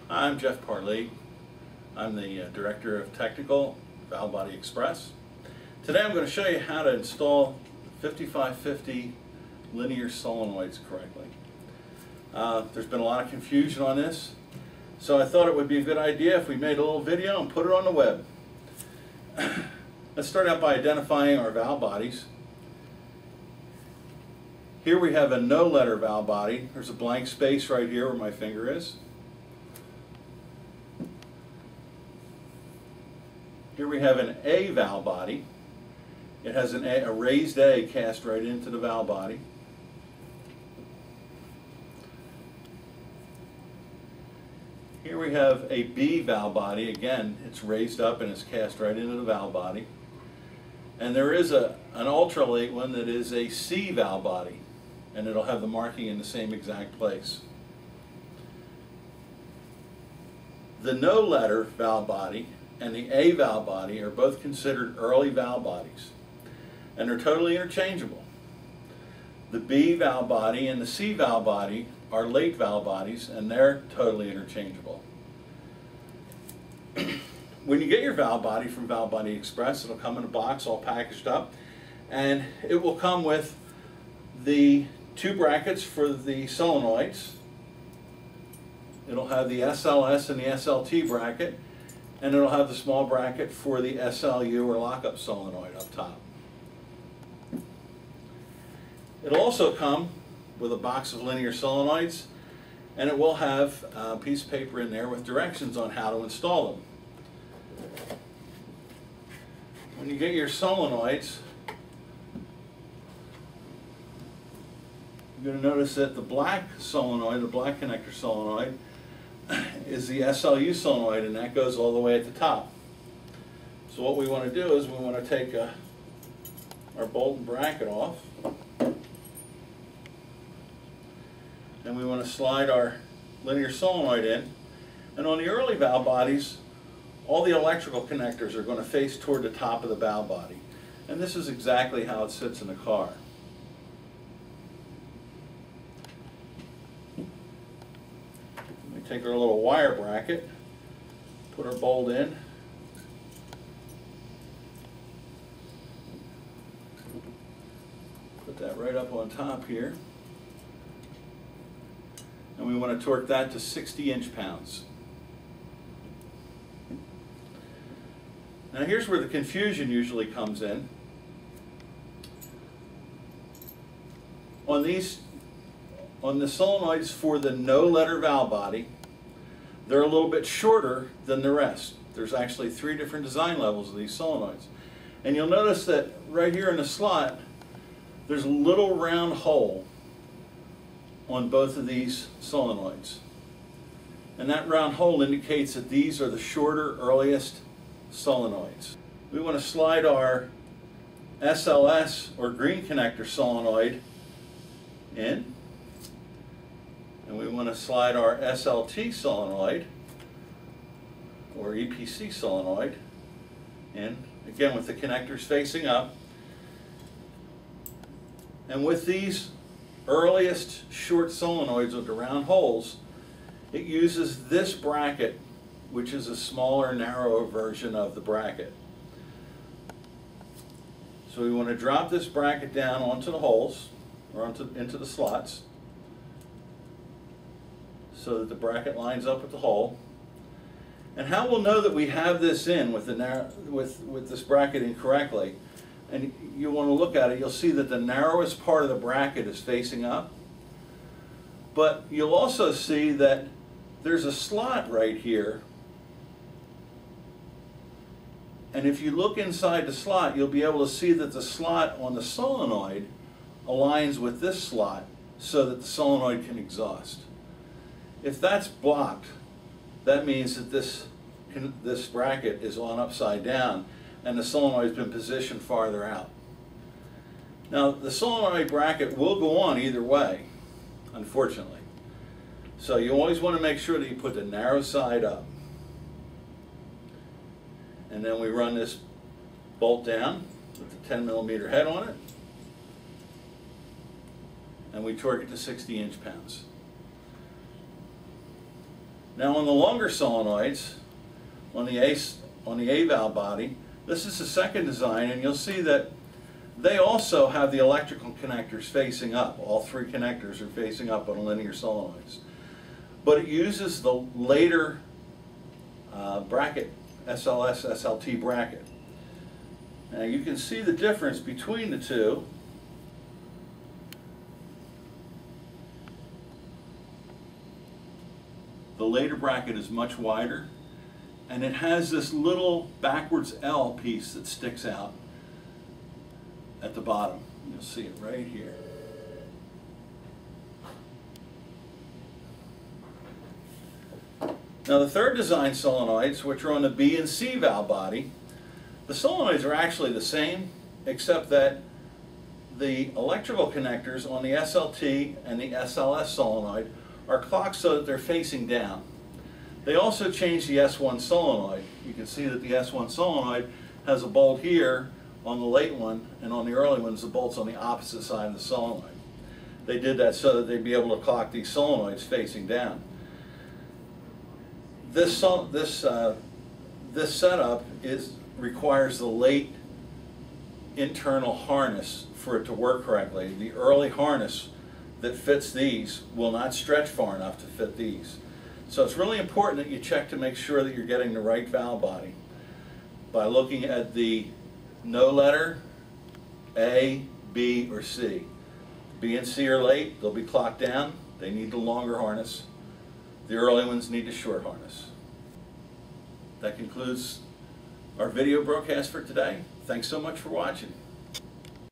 I'm Jeff Parlee. I'm the Director of Technical Valve Body Express. Today I'm going to show you how to install 5550 linear solenoids correctly. There's been a lot of confusion on this, so I thought it would be a good idea if we made a little video and put it on the web. Let's start out by identifying our valve bodies. Here we have a no-letter valve body. There's a blank space right here where my finger is. Here we have an A valve body. It has a raised A cast right into the valve body. Here we have a B valve body. Again, it's raised up and it's cast right into the valve body. And there is an ultralight one that is a C valve body, and it'll have the marking in the same exact place. The no-letter valve body and the A valve body are both considered early valve bodies, and they're totally interchangeable. The B valve body and the C valve body are late valve bodies, and they're totally interchangeable. When you get your valve body from Valve Body Express, it'll come in a box all packaged up, and it will come with the two brackets for the solenoids. It'll have the SLS and the SLT bracket, and it'll have the small bracket for the SLU or lockup solenoid up top. It'll also come with a box of linear solenoids, and it will have a piece of paper in there with directions on how to install them. When you get your solenoids, you're going to notice that the black solenoid, the black connector solenoid, is the SLU solenoid, and that goes all the way at the top. So what we want to do is we want to take our bolt and bracket off, and we want to slide our linear solenoid in. And on the early valve bodies, all the electrical connectors are going to face toward the top of the valve body. And this is exactly how it sits in the car. Take our little wire bracket, put our bolt in, put that right up on top here, and we want to torque that to 60 inch-pounds. Now here's where the confusion usually comes in. On the solenoids for the no-letter valve body, they're a little bit shorter than the rest. There's actually 3 different design levels of these solenoids. And you'll notice that right here in the slot, there's a little round hole on both of these solenoids. And that round hole indicates that these are the shorter, earliest solenoids. We want to slide our SLS or green connector solenoid in. And we want to slide our SLT solenoid, or EPC solenoid, in, again with the connectors facing up. And with these earliest short solenoids with the round holes, it uses this bracket, which is a smaller, narrower version of the bracket. So we want to drop this bracket down onto the holes, or into the slots, so that the bracket lines up with the hole. And how we'll know that we have this in with this bracket in correctly, and you want to look at it, you'll see that the narrowest part of the bracket is facing up, but you'll also see that there's a slot right here, and if you look inside the slot, you'll be able to see that the slot on the solenoid aligns with this slot so that the solenoid can exhaust. If that's blocked, that means that this bracket is on upside down and the solenoid has been positioned farther out. Now, the solenoid bracket will go on either way, unfortunately. So you always want to make sure that you put the narrow side up. And then we run this bolt down with the 10mm head on it, and we torque it to 60 inch-pounds. Now on the longer solenoids, on the A valve body, this is the second design, and you'll see that they also have the electrical connectors facing up. All three connectors are facing up on linear solenoids. But it uses the later bracket, SLS, SLT bracket. Now you can see the difference between the two. The later bracket is much wider, and it has this little backwards L piece that sticks out at the bottom. You'll see it right here. Now the third design solenoids, which are on the B and C valve body, the solenoids are actually the same, except that the electrical connectors on the SLT and the SLS solenoid are clocked so that they're facing down. They also changed the S1 solenoid. You can see that the S1 solenoid has a bolt here on the late one, and on the early ones the bolt's on the opposite side of the solenoid. They did that so that they'd be able to clock these solenoids facing down. This setup requires the late internal harness for it to work correctly. The early harness that fits these will not stretch far enough to fit these. So it's really important that you check to make sure that you're getting the right valve body by looking at the no letter, A, B, or C. B and C are late, they'll be clocked down, they need the longer harness. The early ones need the short harness. That concludes our video broadcast for today. Thanks so much for watching.